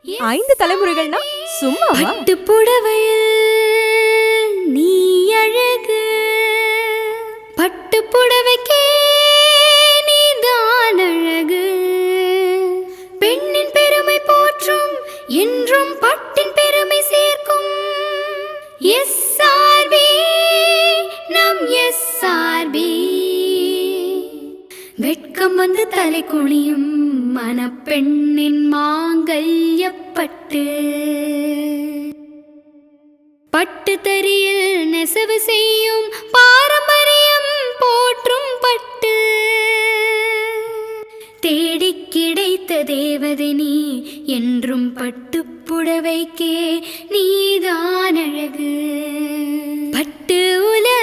5 தலைமுறைகள்னா சும்மா பட்டு புடவையில் நீ அழகு, பட்டு புடவைக்கே நீதான் அழகு. பெண்ணின் பெருமை போற்றும் என்றும் பட்டின் பெருமை சேர்க்கும். எஸ்ஆர்பி நம் எஸ்ஆர்பி. வெட்கம் வந்து தலை குனியும் மணப்பெண்ணின் மாங்கல்யப்பட்டு. பட்டு தறியில் நெசவு செய்யும் பாரம்பரியம் போற்றும் பட்டு. தேடி கிடைத்த தேவதை நீ என்றும் பட்டு புடவைக்கே நீதான் அழகு. பட்டு உலக